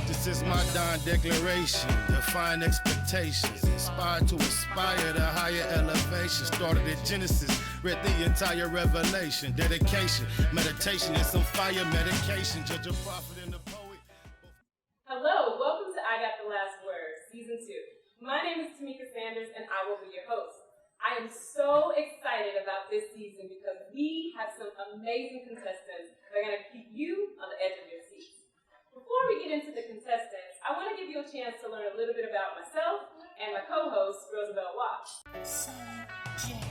This is my dawn declaration, define expectations, inspired to aspire to higher elevation. Started at Genesis, read the entire revelation, dedication, meditation, and some fire medication. Judge a prophet and a poet. Hello, welcome to I Got the Last Word, Season 2. My name is Tamika Sanders, and I will be your host. I am so excited about this season because we have some amazing contestants that are going to keep you on the edge of your seats. Before we get into the contestants, I want to give you a chance to learn a little bit about myself and my co-host, Roosevelt Watts.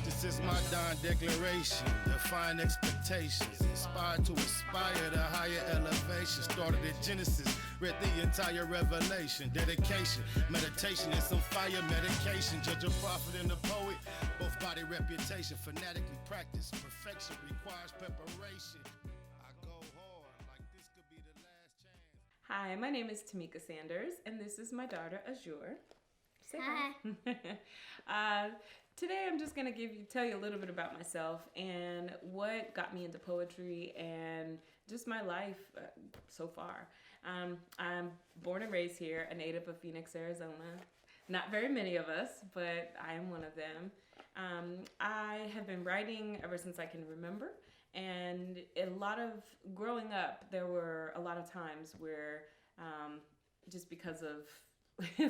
This is my dawn declaration, define expectations, inspired to aspire to higher elevation. Started at Genesis, read the entire revelation, dedication, meditation, and some fire medication. Judge a prophet and a poet, both body reputation, fanatically practice. Perfection requires preparation. I go hard like this could be the last chance. Hi, my name is Tamika Sanders, and this is my daughter, Azure. Say hi. Today I'm just going to tell you a little bit about myself and what got me into poetry and just my life so far. I'm born and raised here, a native of Phoenix, Arizona. Not very many of us, but I am one of them. I have been writing ever since I can remember, and growing up, there were a lot of times where just because of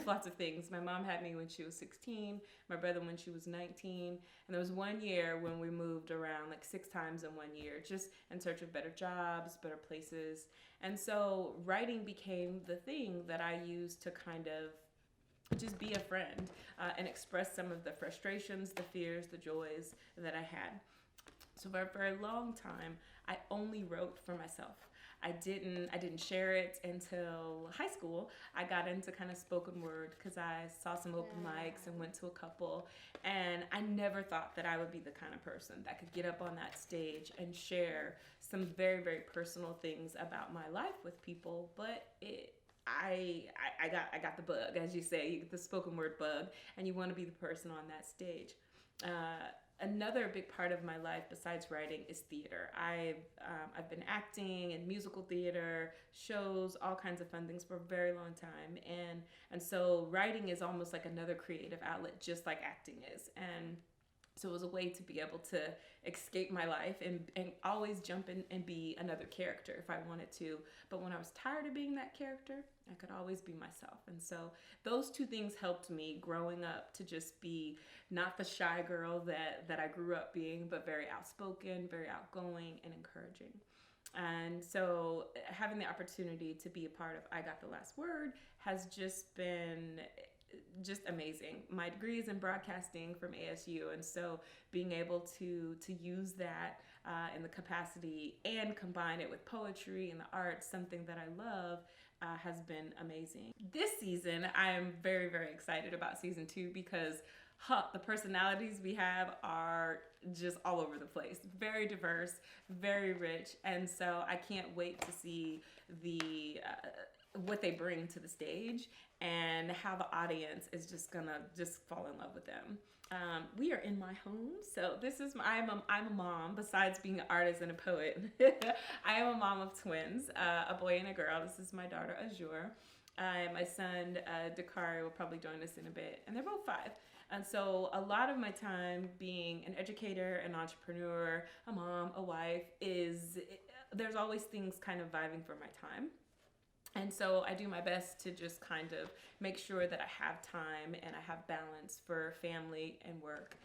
lots of things. My mom had me when she was 16, my brother when she was 19, and there was one year when we moved around like 6 times in 1 year, just in search of better jobs, better places. And so writing became the thing that I used to kind of just be a friend and express some of the frustrations, the fears, the joys that I had. So for a very long time, I only wrote for myself. I didn't share it until high school. I got into kind of spoken word because I saw some open mics and went to a couple. And I never thought that I would be the kind of person that could get up on that stage and share some very, very personal things about my life with people. But I got the bug, as you say. You get the spoken word bug, and you want to be the person on that stage. Another big part of my life besides writing is theater. I've been acting in musical theater, shows, all kinds of fun things for a very long time. And so writing is almost like another creative outlet, just like acting is. And so it was a way to be able to escape my life and always jump in and be another character if I wanted to. But when I was tired of being that character, I could always be myself. And so those two things helped me growing up to just be not the shy girl that I grew up being, but very outspoken, very outgoing, and encouraging. And so having the opportunity to be a part of I Got the Last Word has just been just amazing. My degree is in broadcasting from ASU, and so being able to use that in the capacity and combine it with poetry and the arts, something that I love, has been amazing. This season, I am very, very excited about season 2 because the personalities we have are just all over the place. Very diverse, very rich, and so I can't wait to see what they bring to the stage and how the audience is just gonna fall in love with them. We are in my home, so I'm a mom. Besides being an artist and a poet, I am a mom of twins, a boy and a girl. This is my daughter Azure. My son Dakari will probably join us in a bit, and they're both 5. And so a lot of my time being an educator, an entrepreneur, a mom, a wife, there's always things kind of vying for my time. And so I do my best to just kind of make sure that I have time and I have balance for family and work.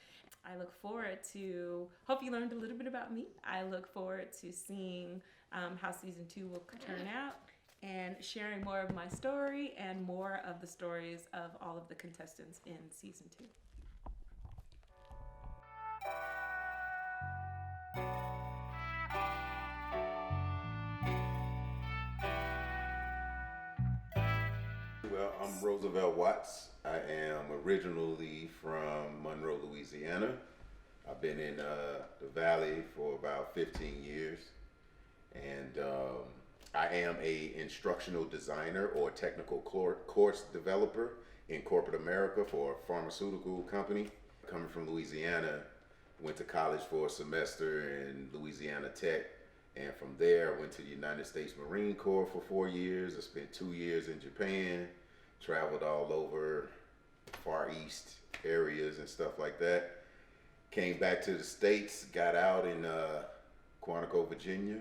I look forward to, hope you learned a little bit about me. I look forward to seeing how season 2 will turn out and sharing more of my story and more of the stories of all of the contestants in season 2. Well, I'm Roosevelt Watts. I am originally from Monroe, Louisiana. I've been in the Valley for about 15 years. And I am a instructional designer or technical course developer in corporate America for a pharmaceutical company. Coming from Louisiana, went to college for a semester in Louisiana Tech, And from there, I went to the United States Marine Corps for 4 years. I spent 2 years in Japan, traveled all over Far East areas and stuff like that. Came back to the States, got out in Quantico, Virginia.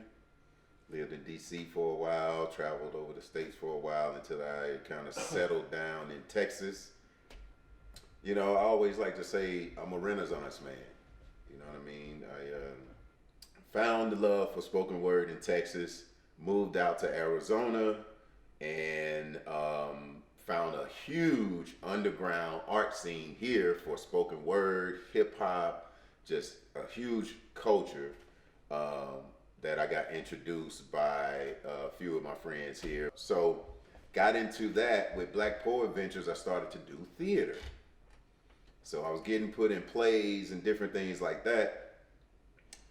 Lived in D.C. for a while, traveled over the States for a while until I kind of settled down in Texas. You know, I always like to say I'm a Renaissance man. You know what I mean? I found the love for spoken word in Texas, moved out to Arizona, and found a huge underground art scene here for spoken word, hip hop, just a huge culture that I got introduced by a few of my friends here. So got into that with Black Poet Ventures. I started to do theater. So I was getting put in plays and different things like that.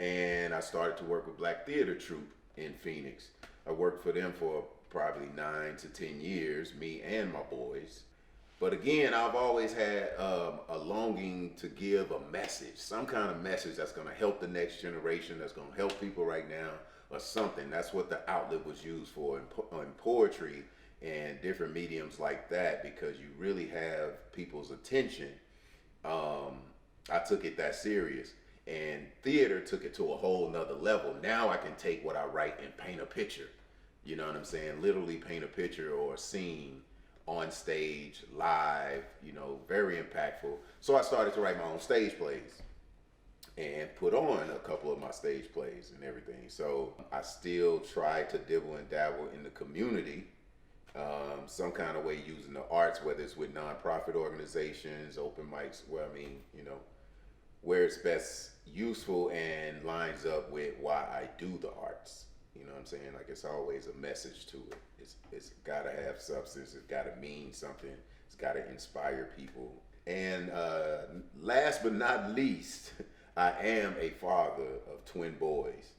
And I started to work with Black Theater Troupe in Phoenix. I worked for them for probably 9 to 10 years, me and my boys. But again, I've always had a longing to give a message, some kind of message that's going to help the next generation, that's going to help people right now, or something. That's what the outlet was used for in poetry and different mediums like that, because you really have people's attention. I took it that serious. And theater took it to a whole nother level. Now I can take what I write and paint a picture. You know what I'm saying? Literally paint a picture or a scene on stage, live, you know, very impactful. So I started to write my own stage plays and put on a couple of my stage plays and everything. So I still try to dibble and dabble in the community, some kind of way using the arts, whether it's with nonprofit organizations, open mics, where where it's best useful and lines up with why I do the arts. You know what I'm saying? Like, it's always a message to it. It's got to have substance. It's got to mean something. It's got to inspire people. And last but not least, I am a father of twin boys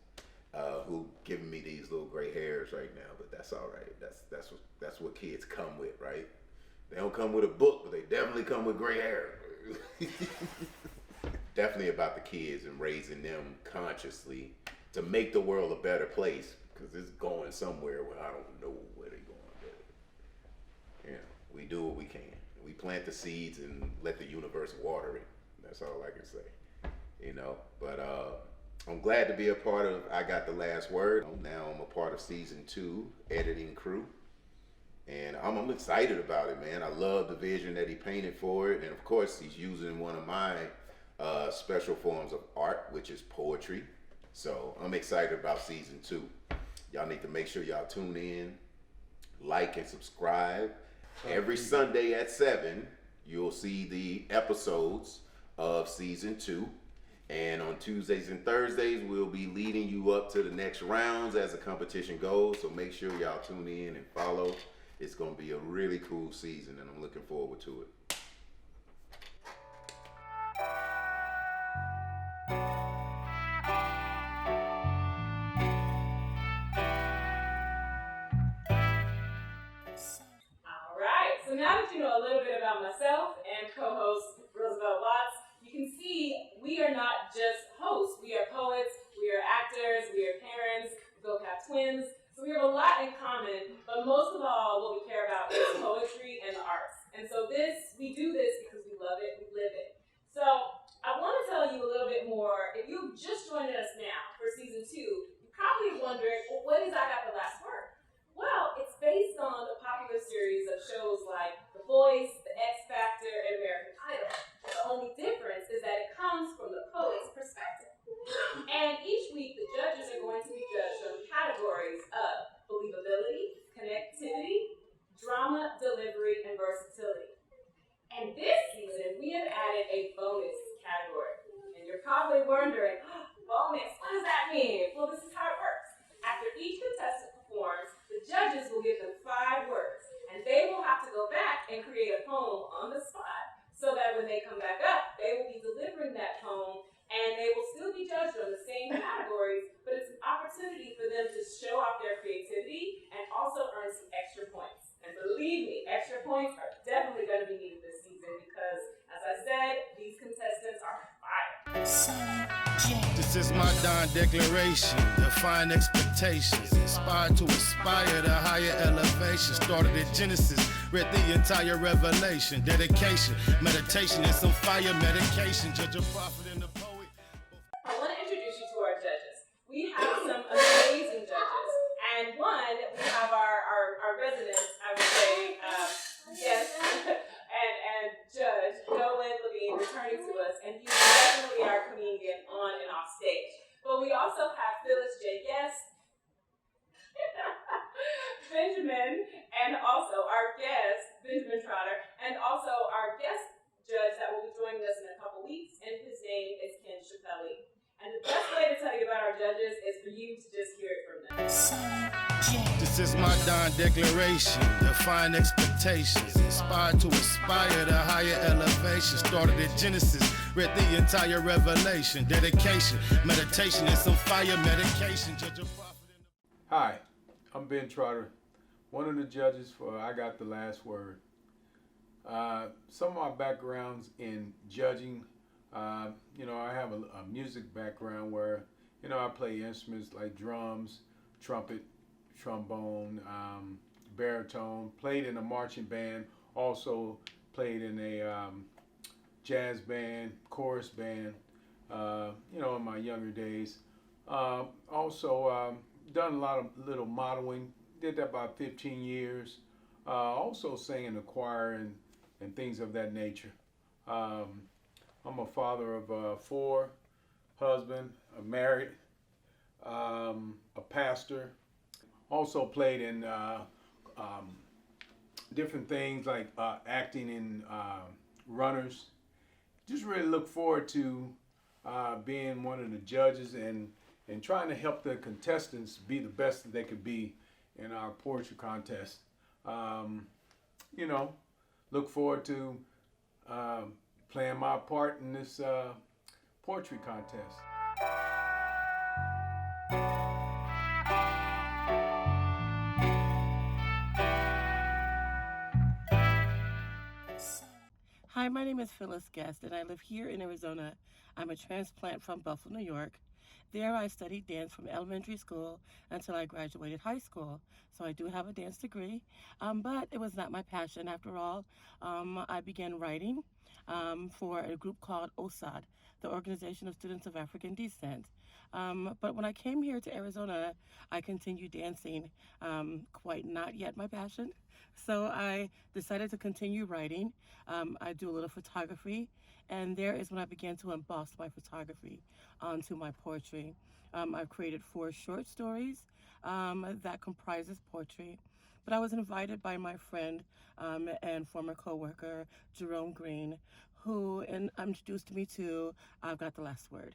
who giving me these little gray hairs right now. But that's all right. That's what kids come with, right? They don't come with a book, but they definitely come with gray hair. Definitely about the kids and raising them consciously to make the world a better place, because it's going somewhere where I don't know where they're going. But, yeah, we do what we can. We plant the seeds and let the universe water it. That's all I can say. You know, but I'm glad to be a part of I Got the Last Word. Now I'm a part of season 2 editing crew. And I'm excited about it, man. I love the vision that he painted for it. And of course, he's using one of my special forms of art, which is poetry. So I'm excited about season 2. Y'all need to make sure y'all tune in, like and subscribe. Every Sunday at 7, you'll see the episodes of season 2. And on Tuesdays and Thursdays, we'll be leading you up to the next rounds as the competition goes. So make sure y'all tune in and follow. It's going to be a really cool season, and I'm looking forward to it. So now that you know a little bit about myself and co-host Roosevelt Watts, you can see we are not just hosts. We are poets, we are actors, we are parents, we both have twins. So we have a lot in common, but most of all, what we care about is poetry and the arts. And so we do this because we love it, we live it. So I want to tell you a little bit more. If you've just joined us now for season 2, you're probably wondering, well, what is I Got the Last Word? Well, it's based on the popular series of shows like The Voice, The X Factor, and American Idol. The only difference is that it comes from the poet's perspective. And each week, the judges are going to be judged on categories of believability, connectivity, drama, delivery, and versatility. And this season, we have added a bonus category. And you're probably wondering, bonus, what does that mean? Well, this is how it works. After each contestant performs, the judges will give them 5 words, and they will have to go back and create a poem on the spot, so that when they come back up, they will be delivering that poem, and they will still be judged on the same categories, but it's an opportunity for them to show off their creativity and also earn some extra points. And believe me, extra points are definitely going to be needed this season because, as I said, these contestants are fire. This is is my Don declaration. Define expectations. Inspired to aspire to higher elevation. Started at Genesis. Read the entire Revelation. Dedication. Meditation and some fire medication. Judge a prophet and a poet. I want to introduce you to our judges. We have some amazing judges. And one, we have our resident, I would say, guest and judge, Nolan Levine, returning to us. And he's definitely our comedian on and off stage. But we also have Phyllis J. Guest, Benjamin, and also our guest, Benjamin Trotter, and also our guest judge that will be joining us in a couple weeks, and his name is Ken Chappelli. And the best way to tell you about our judges is for you to just hear it from them. This is my Don declaration. Define expectations. Inspired to aspire to higher elevation. Started at Genesis. Read the entire Revelation. Dedication, meditation, and some fire medication. Judge a prophet in the... Hi, I'm Ben Trotter, one of the judges for I Got the Last Word. Some of my backgrounds in judging, I have a music background where, I play instruments like drums, trumpet, trombone, baritone, played in a marching band, also played in a jazz band, chorus band, in my younger days. Also done a lot of little modeling, did that about 15 years. Also sang in the choir and things of that nature. I'm a father of 4, husband, married, a pastor. Also played in different things like acting in Runners. Just really look forward to being one of the judges and trying to help the contestants be the best that they could be in our poetry contest. Look forward to playing my part in this poetry contest. Hi, my name is Phyllis Guest, and I live here in Arizona. I'm a transplant from Buffalo, New York. There I studied dance from elementary school until I graduated high school. So I do have a dance degree, but it was not my passion after all. I began writing for a group called OSAD, the Organization of Students of African Descent. But when I came here to Arizona, I continued dancing, quite not yet my passion. So I decided to continue writing. I do a little photography, and there is when I began to emboss my photography onto my poetry. I've created 4 short stories that comprises poetry. But I was invited by my friend and former co-worker, Jerome Green, who introduced me to I've Got the Last Word.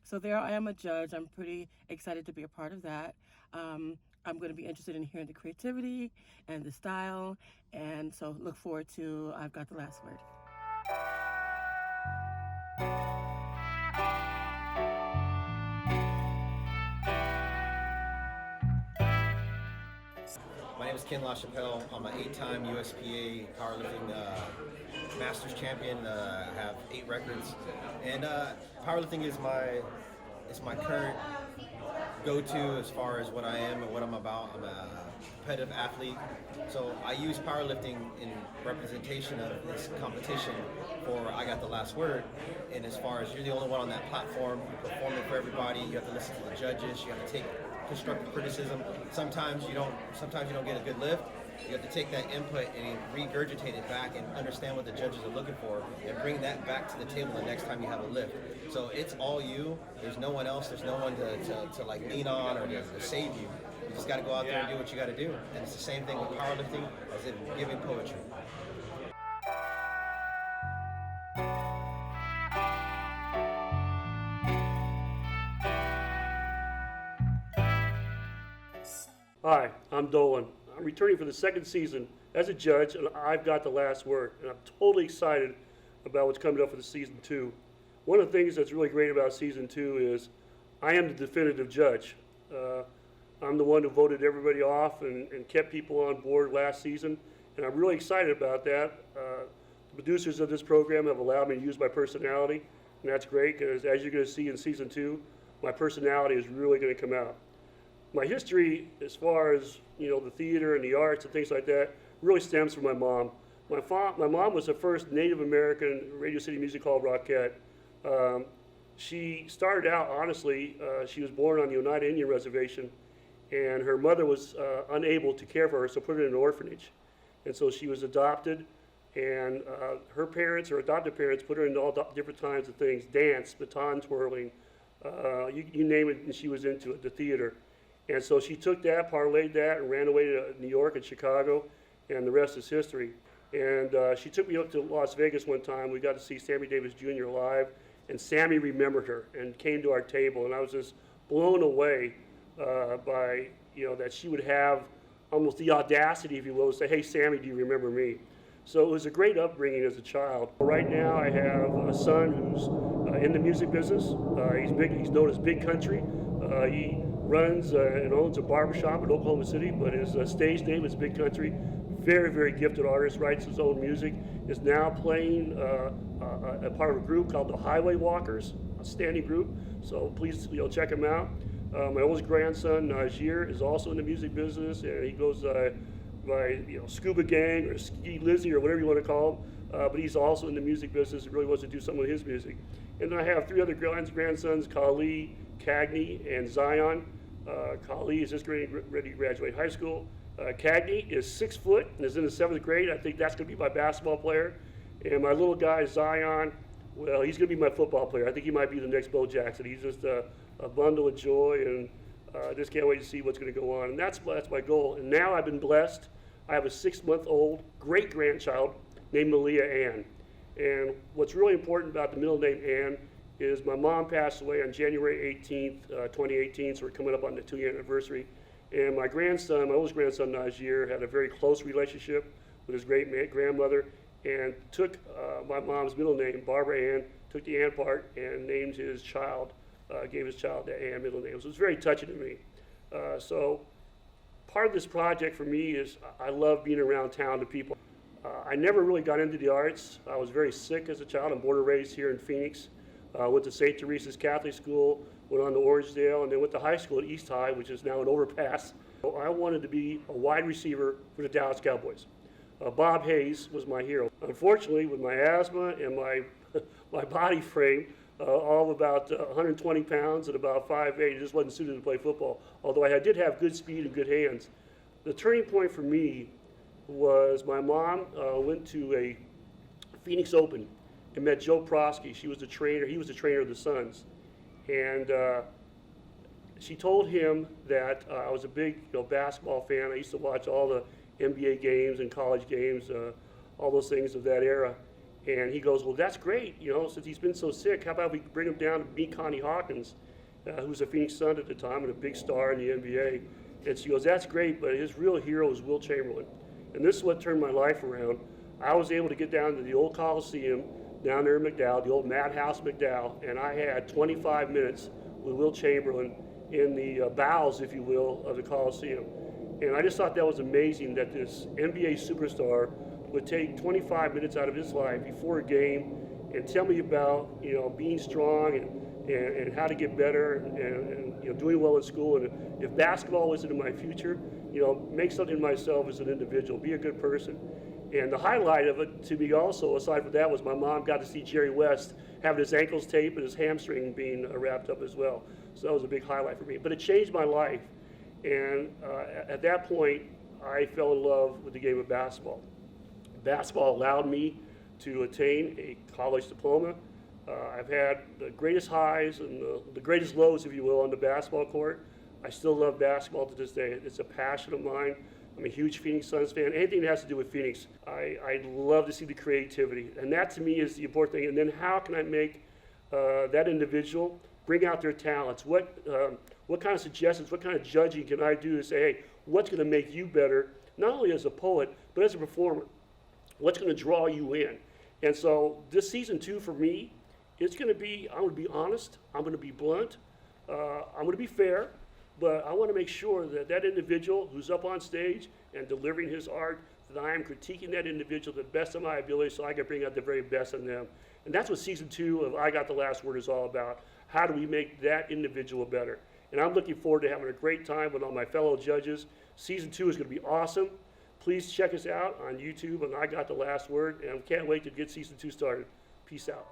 So there I am a judge. I'm pretty excited to be a part of that. I'm going to be interested in hearing the creativity and the style, and so look forward to I've Got the Last Word. My name is Ken LaChapelle. I'm an 8-time USPA powerlifting masters champion. I have 8 records, and powerlifting is my current go-to as far as what I am and what I'm about. I'm a competitive athlete, so I use powerlifting in representation of this competition for I Got the Last Word. And as far as you're the only one on that platform, you're performing for everybody, you have to listen to the judges, you have to take constructive criticism. Sometimes you don't get a good lift. You have to take that input and regurgitate it back and understand what the judges are looking for and bring that back to the table the next time you have a lift. So it's all you. There's no one else. There's no one to like lean on or to save you. You just got to go out there and do what you got to do. And it's the same thing with powerlifting as in giving poetry. Hi, I'm Dolan. I'm returning for the 2nd season as a judge, and I've Got the Last Word. And I'm totally excited about what's coming up for the season 2. One of the things that's really great about season 2 is I am the definitive judge. I'm the one who voted everybody off and kept people on board last season, and I'm really excited about that. The producers of this program have allowed me to use my personality, and that's great because as you're going to see in season 2, my personality is really going to come out. My history, as far as the theater and the arts and things like that, really stems from my mom. My mom was the first Native American Radio City Music Hall Rockette. She started out, honestly, she was born on the Oneida Indian Reservation, and her mother was unable to care for her, so put her in an orphanage. And so she was adopted, and her adopted parents, put her in all different kinds of things: dance, baton twirling, you name it, and she was into it, the theater. And so she took that, parlayed that, and ran away to New York and Chicago, and the rest is history. And she took me up to Las Vegas one time. We got to see Sammy Davis Jr. live, and Sammy remembered her and came to our table, and I was just blown away by that she would have almost the audacity, if you will, to say, "Hey, Sammy, do you remember me?" So it was a great upbringing as a child. Right now, I have a son who's in the music business. He's known as Big Country. He runs and owns a barbershop in Oklahoma City, but his stage name is Big Country. Very, very gifted artist, writes his own music, is now playing a part of a group called the Highway Walkers, a standing group. So please, check him out. My oldest grandson, Najir, is also in the music business, and he goes by Scuba Gang or Ski Lizzie or whatever you want to call him. But he's also in the music business and really wants to do some of his music. And then I have three other grandsons, Kali, Cagney, and Zion. Kali is just ready to graduate high school. Cagney is 6 foot and is in the 7th grade. I think that's going to be my basketball player. And my little guy, Zion, well, he's going to be my football player. I think he might be the next Bo Jackson. He's just a bundle of joy, and I just can't wait to see what's going to go on. And that's my goal. And now I've been blessed. I have a 6-month-old great-grandchild named Malia Ann. And what's really important about the middle name Ann is my mom passed away on January 18th, 2018, so we're coming up on the 2-year anniversary. And my oldest grandson, Najir, had a very close relationship with his great-grandmother and took my mom's middle name, Barbara Ann, took the Ann part and named his child, gave his child the Ann middle name. So it was very touching to me. So part of this project for me is I love being around talented people. I never really got into the arts. I was very sick as a child. I'm born and raised here in Phoenix. Went to St. Teresa's Catholic School, went on to Orangedale, and then went to high school at East High, which is now an overpass. I wanted to be a wide receiver for the Dallas Cowboys. Bob Hayes was my hero. Unfortunately, with my asthma and my body frame, all of about 120 pounds and about 5'8", it just wasn't suited to play football, although I did have good speed and good hands. The turning point for me was my mom went to a Phoenix Open and met Joe Prosky. She was the trainer. He was the trainer of the Suns. And she told him that I was a big basketball fan. I used to watch all the NBA games and college games, all those things of that era. And he goes, well, that's great. Since he's been so sick, how about we bring him down to meet Connie Hawkins, who was a Phoenix Sun at the time and a big star in the NBA. And she goes, that's great, but his real hero is Will Chamberlain. And this is what turned my life around. I was able to get down to the old Coliseum down there in McDowell, the old Madhouse McDowell, and I had 25 minutes with Will Chamberlain in the bowels, if you will, of the Coliseum. And I just thought that was amazing that this NBA superstar would take 25 minutes out of his life before a game and tell me about being strong and how to get better and doing well in school. And if basketball wasn't in my future, make something of myself as an individual, be a good person. And the highlight of it to me also, aside from that, was my mom got to see Jerry West having his ankles taped and his hamstring being wrapped up as well. So that was a big highlight for me. But it changed my life. And at that point, I fell in love with the game of basketball. Basketball allowed me to attain a college diploma. I've had the greatest highs and the greatest lows, if you will, on the basketball court. I still love basketball to this day. It's a passion of mine. I'm a huge Phoenix Suns fan. Anything that has to do with Phoenix, I love to see the creativity. And that to me is the important thing. And then how can I make that individual bring out their talents? What kind of suggestions, what kind of judging can I do to say, hey, what's going to make you better, not only as a poet, but as a performer? What's going to draw you in? And so this season 2 for me, it's going to be, I'm going to be honest, I'm going to be blunt, I'm going to be fair, but I want to make sure that that individual who's up on stage and delivering his art, that I am critiquing that individual to the best of my ability so I can bring out the very best in them. And that's what season 2 of I Got the Last Word is all about. how do we make that individual better? And I'm looking forward to having a great time with all my fellow judges. Season 2 is going to be awesome. Please check us out on YouTube, and I Got the Last Word, and I can't wait to get Season 2 started. Peace out.